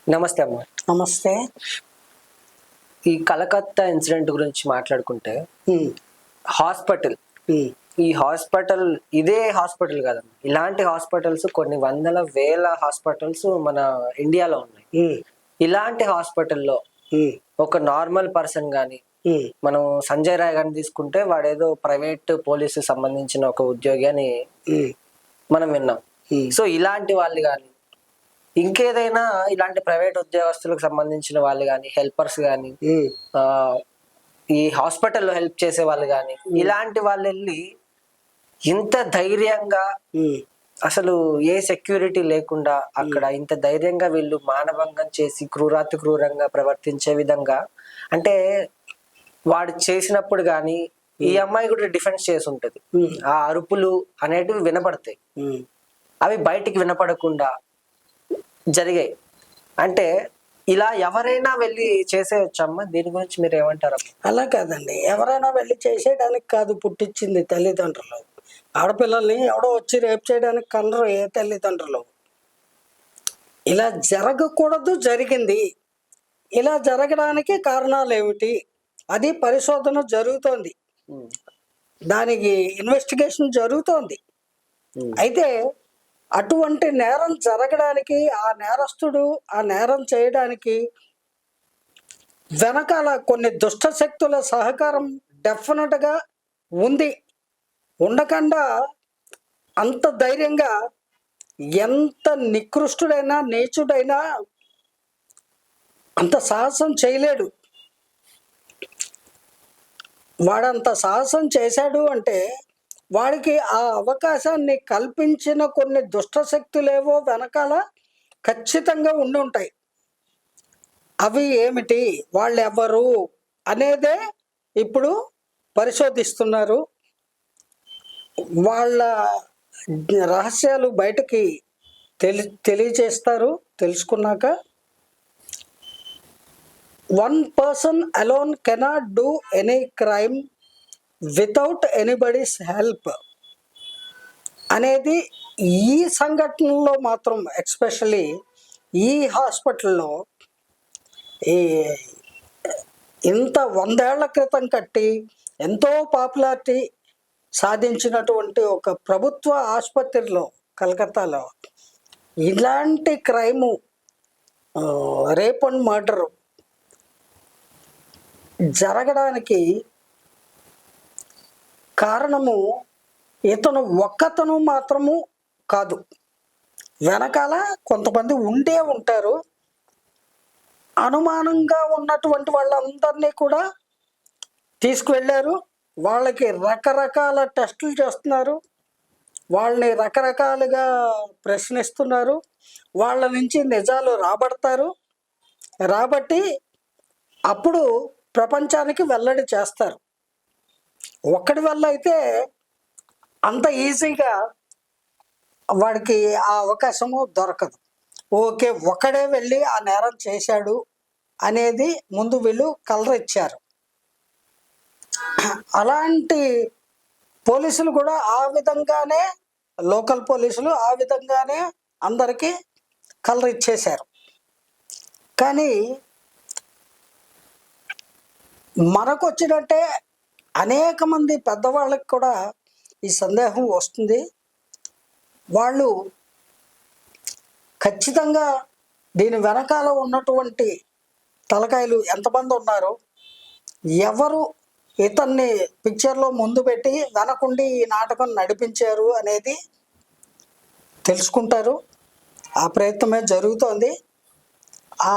నమస్తే అమ్మ. నమస్తే. ఈ కలకత్తా ఇన్సిడెంట్ గురించి మాట్లాడుకుంటే హ్మ్. హాస్పిటల్ హ్మ్. ఈ హాస్పిటల్ ఇదే హాస్పిటల్ కాదమ్మా. ఇలాంటి హాస్పిటల్స్ కొన్ని వందల వేల హాస్పిటల్స్ మన ఇండియాలో ఉన్నాయి. హ్మ్. ఇలాంటి హాస్పిటల్లో హ్మ్. ఒక నార్మల్ పర్సన్ గాని, హ్మ్. మనం సంజయ్ రాయ్ గారిని తీసుకుంటే వాడేదో ప్రైవేట్ పోలీసు సంబంధించిన ఒక ఉద్యోగి అని హ్మ్. మనం విన్నాం. హ్మ్. సో ఇలాంటి వాళ్ళు గాని, ఇంకేదైనా ఇలాంటి ప్రైవేట్ ఉద్యోగస్తులకు సంబంధించిన వాళ్ళు గాని, హెల్పర్స్ గాని, హ్మ్. ఆ ఈ హాస్పిటల్లో హెల్ప్ చేసే వాళ్ళు గాని, ఇలాంటి వాళ్ళు వెళ్ళి ఇంత ధైర్యంగా, హ్మ్. అసలు ఏ సెక్యూరిటీ లేకుండా అక్కడ ఇంత ధైర్యంగా వీళ్ళు మానభంగం చేసి క్రూరాతి క్రూరంగా ప్రవర్తించే విధంగా, అంటే వాడు చేసినప్పుడు గాని ఈ అమ్మాయి కూడా డిఫెన్స్ చేసి ఉంటది. హ్మ్. ఆ అరుపులు అనేటివి వినపడతాయి. హ్మ్. అవి బయటికి వినపడకుండా జరిగాయి. అంటే ఇలా ఎవరైనా వెళ్ళి చేసేయొచ్చమ్మా? దీని గురించి మీరు ఏమంటారమ్మా? అలా కాదండి. ఎవరైనా వెళ్లి చేసేయడానికి కాదు పుట్టించింది తల్లిదండ్రులు. ఆడపిల్లల్ని ఎవడో వచ్చి రేప్ చేయడానికి కనరు ఏ తల్లిదండ్రులు. ఇలా జరగకూడదు, జరిగింది. ఇలా జరగడానికి కారణాలేమిటి? అది పరిశోధన జరుగుతోంది. ఉమ్, దానికి ఇన్వెస్టిగేషన్ జరుగుతోంది. ఉమ్, అయితే అటువంటి నేరం జరగడానికి, ఆ నేరస్తుడు ఆ నేరం చేయడానికి వెనకాల కొన్ని దుష్ట శక్తుల సహకారం డెఫినెట్గా ఉంది. ఉండకుండా అంత ధైర్యంగా ఎంత నికృష్టుడైనా నీచుడైనా అంత సాహసం చేయలేడు. వాడంత సాహసం చేశాడు అంటే వాడికి ఆ అవకాశాన్ని కల్పించిన కొన్ని దుష్ట శక్తులేవో వెనకాల ఖచ్చితంగా ఉండి ఉంటాయి. అవి ఏమిటి, వాళ్ళెవరు అనేదే ఇప్పుడు పరిశోధిస్తున్నారు. వాళ్ళ రహస్యాలు బయటకి తెలియజేస్తారు. తెలుసుకున్నాక one person alone cannot do any crime without anybody's help అనేది ఈ సంఘటనలో మాత్రం ఎస్పెషల్లీ ఈ హాస్పిటల్లో ఈ ఇంత 100 ఏళ్ల క్రితం కట్టి ఎంతో పాపులారిటీ సాధించినటువంటి ఒక ప్రభుత్వ ఆసుపత్రిలో కలకత్తాలో ఇలాంటి క్రైము, రేప్ అండ్ మర్డర్ జరగడానికి కారణము ఇతను ఒక్కతను మాత్రము కాదు. వెనకాల కొంతమంది ఉండే ఉంటారు. అనుమానంగా ఉన్నటువంటి వాళ్ళందరినీ కూడా తీసుకువెళ్ళారు. వాళ్ళకి రకరకాల టెస్టులు చేస్తున్నారు. వాళ్ళని రకరకాలుగా ప్రశ్నిస్తున్నారు. వాళ్ళ నుంచి నిజాలు రాబడతారు. రాబట్టి అప్పుడు ప్రపంచానికి వెల్లడి చేస్తారు. ఒక్కడి వల్ల అయితే అంత ఈజీగా వాడికి ఆ అవకాశము దొరకదు. ఓకే, ఒకడే వెళ్ళి ఆ నేరం చేశాడు అనేది ముందు వీళ్ళు కలర్ ఇచ్చారు. అలాంటి పోలీసులు కూడా ఆ విధంగానే, లోకల్ పోలీసులు ఆ విధంగానే అందరికీ కలర్ ఇచ్చేశారు. కానీ మనకు వచ్చినట్టే అనేక మంది పెద్దవాళ్ళకి కూడా ఈ సందేహం వస్తుంది. వాళ్ళు ఖచ్చితంగా దీని వెనకాల ఉన్నటువంటి తలకాయలు ఎంతమంది ఉన్నారో, ఎవరు ఇతన్ని పిక్చర్లో ముందు పెట్టి వెనకుండి ఈ నాటకం నడిపించారు అనేది తెలుసుకుంటారు. ఆ ప్రయత్నమే జరుగుతోంది. ఆ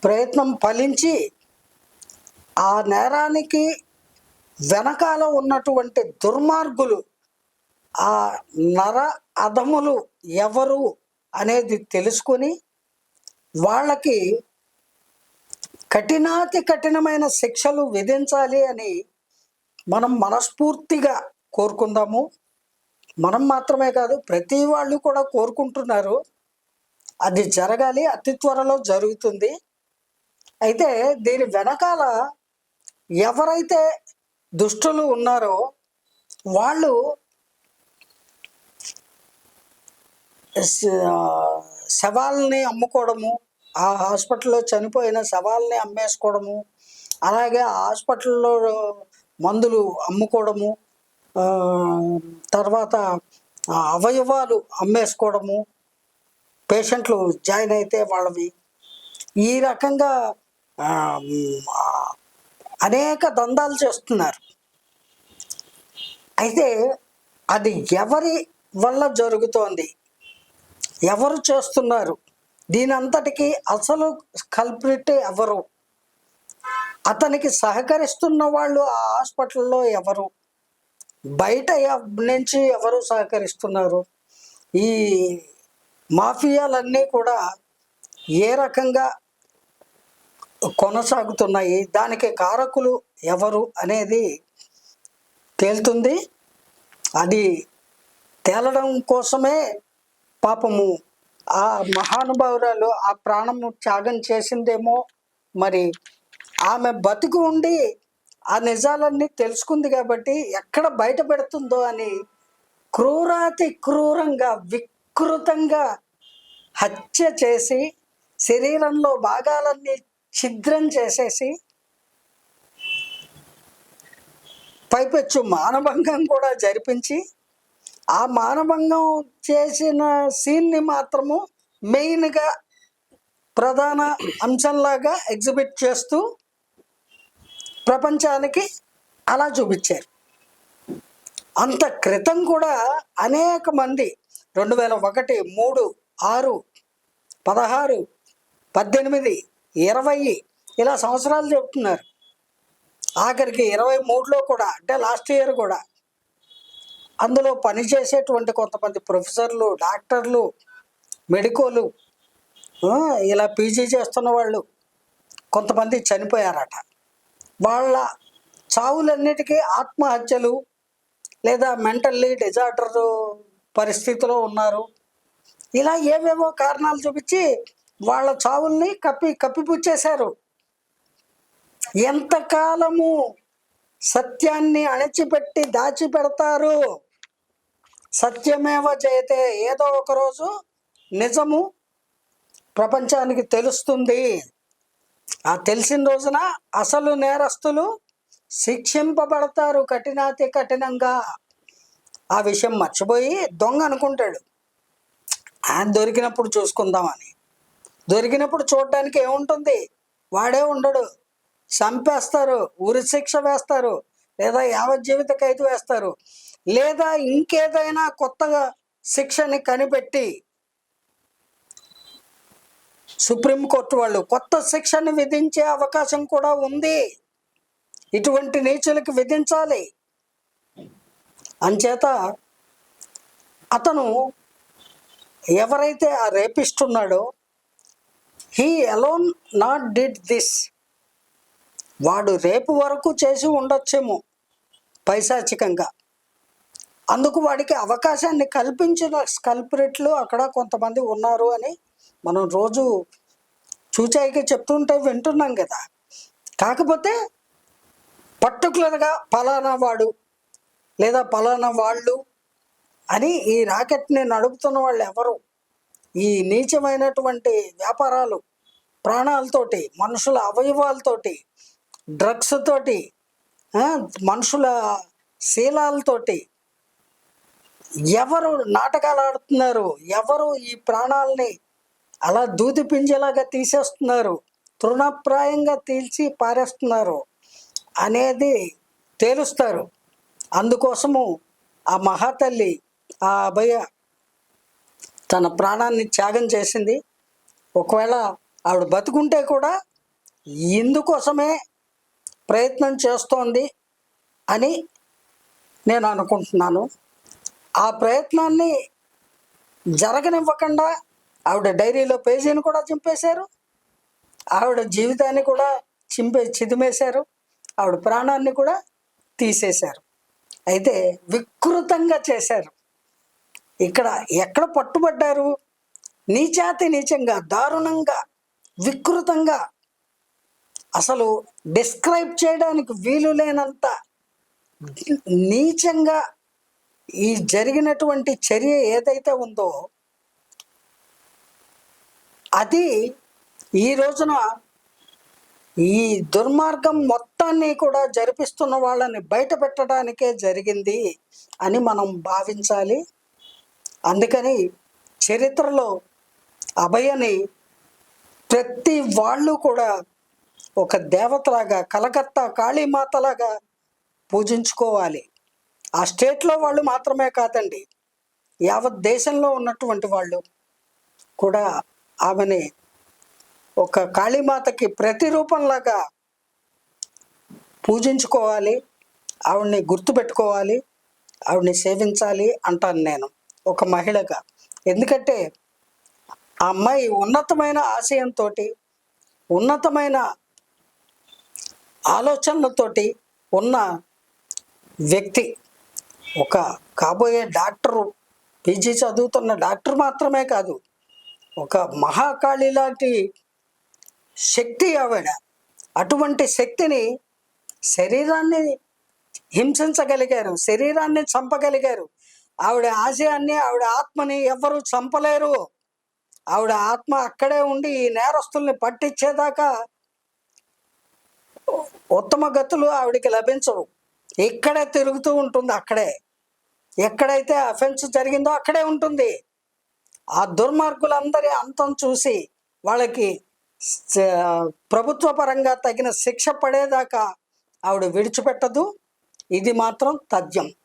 ప్రయత్నం ఫలించి ఆ నేరానికి వెనకాల ఉన్నటువంటి దుర్మార్గులు, ఆ నర అధములు ఎవరు అనేది తెలుసుకొని వాళ్ళకి కఠినాతి కఠినమైన శిక్షలు విధించాలి అని మనం మనస్ఫూర్తిగా కోరుకుందాము. మనం మాత్రమే కాదు, ప్రతి వాళ్ళు కూడా కోరుకుంటున్నారు. అది జరగాలి, అతి త్వరలో జరుగుతుంది. అయితే దీని వెనకాల ఎవరైతే దుష్టులు ఉన్నారో వాళ్ళు శవాల్ని అమ్ముకోవడము, ఆ హాస్పిటల్లో చనిపోయిన శవాల్ని అమ్మేసుకోవడము, అలాగే ఆ హాస్పిటల్లో మందులు అమ్ముకోవడము, ఆ, తర్వాత ఆ అవయవాలు అమ్మేసుకోవడము, పేషెంట్లు జాయిన్ అయితే వాళ్ళవి, ఈ రకంగా ఆ, ఆ, అనేక దందాలు చేస్తున్నారు. అయితే అది ఎవరి వల్ల జరుగుతోంది, ఎవరు చేస్తున్నారు, దీని అంతటికి అసలు కల్ప్రిట్ ఎవరు, అతనికి సహకరిస్తున్న వాళ్ళు ఆ హాస్పిటల్లో ఎవరు, బయట నుంచి ఎవరు సహకరిస్తున్నారు, ఈ మాఫియాలన్నీ కూడా ఏ రకంగా కొనసాగుతున్నాయి, దానికి కారకులు ఎవరు అనేది తేలుతుంది. అది తేలడం కోసమే పాపము ఆ మహానుభావురాలు ఆ ప్రాణము త్యాగం చేసిందేమో. మరి ఆమె బతికి ఉండి ఆ నిజాలన్నీ తెలుసుకుంది కాబట్టి ఎక్కడ బయట పెడుతుందో అని క్రూరాతి క్రూరంగా వికృతంగా హత్య చేసి శరీరంలో భాగాలన్నీ ఛిద్రం చేసేసి పైపెచ్చు మానభంగం కూడా జరిపించి ఆ మానభంగం చేసిన సీన్ని మాత్రము మెయిన్గా ప్రధాన అంశంలాగా ఎగ్జిబిట్ చేస్తూ ప్రపంచానికి అలా చూపించారు. అంత క్రితం కూడా అనేక మంది 2001, 3, 6, 16, 18, 20 ఇలా సంవత్సరాలు చెప్తున్నారు. ఆఖరికి 23లో కూడా, అంటే లాస్ట్ ఇయర్ కూడా అందులో పనిచేసేటువంటి కొంతమంది ప్రొఫెసర్లు, డాక్టర్లు, మెడికోలు, ఇలా పీజీ చేస్తున్న వాళ్ళు కొంతమంది చనిపోయారట. వాళ్ళ చావులన్నిటికీ ఆత్మహత్యలు లేదా మెంటల్లీ డిజార్డర్ పరిస్థితిలో ఉన్నారు, ఇలా ఏవేవో కారణాలు చూపించి వాళ్ళ చావుల్ని కప్పిపుచ్చేశారు. ఎంతకాలము సత్యాన్ని అణచిపెట్టి దాచిపెడతారు? సత్యమేవ జయతే, ఏదో ఒకరోజు నిజము ప్రపంచానికి తెలుస్తుంది. ఆ తెలిసిన రోజున అసలు నేరస్తులు శిక్షింపబడతారు కఠినాతి కఠినంగా. ఆ విషయం మర్చిపోయి దొంగ అనుకుంటాడు ఆయన దొరికినప్పుడు చూసుకుందామని. దొరికినప్పుడు చూడడానికి ఏముంటుంది, వాడే ఉండడు, చంపేస్తారు, ఉరి శిక్ష వేస్తారు, లేదా యావజ్జీవిత ఖైదు వేస్తారు, లేదా ఇంకేదైనా కొత్తగా శిక్షని కనిపెట్టి సుప్రీంకోర్టు వాళ్ళు కొత్త శిక్షని విధించే అవకాశం కూడా ఉంది. ఇటువంటి నీచులకు విధించాలి. అంచేత అతను ఎవరైతే ఆ రేపిస్ట్ ఉన్నాడో, he alone not did this, వాడు రేపు వరకు చేసి ఉండొచ్చేమో పైశాచికంగా. అందుకు వాడికి అవకాశాన్ని కల్పించిన కల్ప్రిట్లు అక్కడ కొంతమంది ఉన్నారు అని మనం రోజు చూచాయికి చెప్తుంటే వింటున్నాం కదా. కాకపోతే పర్టికులర్గా పలానా వాడు లేదా పలానా వాళ్ళు అని ఈ రాకెట్ని నడుపుతున్న వాళ్ళు ఎవరు, ఈ నీచమైనటువంటి వ్యాపారాలు ప్రాణాలతోటి, మనుషుల అవయవాలతోటి, డ్రగ్స్ తోటి, మనుషుల శీలాలతోటి ఎవరు నాటకాలు ఆడుతున్నారు, ఎవరు ఈ ప్రాణాలని అలా దూది పింజలాగా తీసేస్తున్నారు, తృణప్రాయంగా తీల్చి పారేస్తున్నారు అనేది తేలుస్తారు. అందుకోసము ఆ మహాతల్లి, ఆ అభయ తన ప్రాణాన్ని త్యాగం చేసింది. ఒకవేళ ఆవిడ బతుకుంటే కూడా ఇందుకోసమే ప్రయత్నం చేస్తోంది అని నేను అనుకుంటున్నాను. ఆ ప్రయత్నాన్ని జరగనివ్వకుండా ఆవిడ డైరీలో పేజీని కూడా చింపేశారు, ఆవిడ జీవితాన్ని కూడా చిదిమేశారు, ఆవిడ ప్రాణాన్ని కూడా తీసేశారు. అయితే వికృతంగా చేశారు. ఇక్కడ ఎక్కడ పట్టుబడ్డారు? నీచాతి నీచంగా, దారుణంగా, వికృతంగా, అసలు డిస్క్రైబ్ చేయడానికి వీలు లేనంత నీచంగా ఈ జరిగినటువంటి చర్య ఏదైతే ఉందో అది ఈ రోజున ఈ దుర్మార్గం మొత్తాన్ని కూడా జరిపిస్తున్న వాళ్ళని బయట పెట్టడానికే జరిగింది అని మనం భావించాలి. అందుకని చరిత్రలో అభయని ప్రతి వాళ్ళు కూడా ఒక దేవతలాగా, కలకత్తా కాళీమాతలాగా పూజించుకోవాలి. ఆ స్టేట్లో వాళ్ళు మాత్రమే కాదండి, యావత్ దేశంలో ఉన్నటువంటి వాళ్ళు కూడా ఆమెని ఒక కాళీమాతకి ప్రతిరూపంలాగా పూజించుకోవాలి, ఆవిడ్ని గుర్తుపెట్టుకోవాలి, ఆవిడ్ని సేవించాలి అంటాను నేను ఒక మహిళగా. ఎందుకంటే ఆ అమ్మాయి ఉన్నతమైన ఆశయంతో, ఉన్నతమైన ఆలోచనలతోటి ఉన్న వ్యక్తి. ఒక కాబోయే డాక్టరు, పీజీ చదువుతున్న డాక్టర్ మాత్రమే కాదు, ఒక మహాకాళి లాంటి శక్తి ఆవిడ. అటువంటి శక్తిని శరీరాన్ని హింసించగలిగారు, శరీరాన్ని చంపగలిగారు. ఆవిడ ఆశయాన్ని, ఆవిడ ఆత్మని ఎవ్వరూ చంపలేరు. ఆవిడ ఆత్మ అక్కడే ఉండి ఈ నేరస్తుల్ని పట్టించేదాకా ఉత్తమ గతులు ఆవిడికి లభించవు. ఇక్కడే తిరుగుతూ ఉంటుంది, అక్కడే ఎక్కడైతే అఫెన్స్ జరిగిందో అక్కడే ఉంటుంది. ఆ దుర్మార్గులందరి అంతం చూసి వాళ్ళకి ప్రభుత్వ పరంగా తగిన శిక్ష పడేదాకా ఆవిడ విడిచిపెట్టదు. ఇది మాత్రం తథ్యం.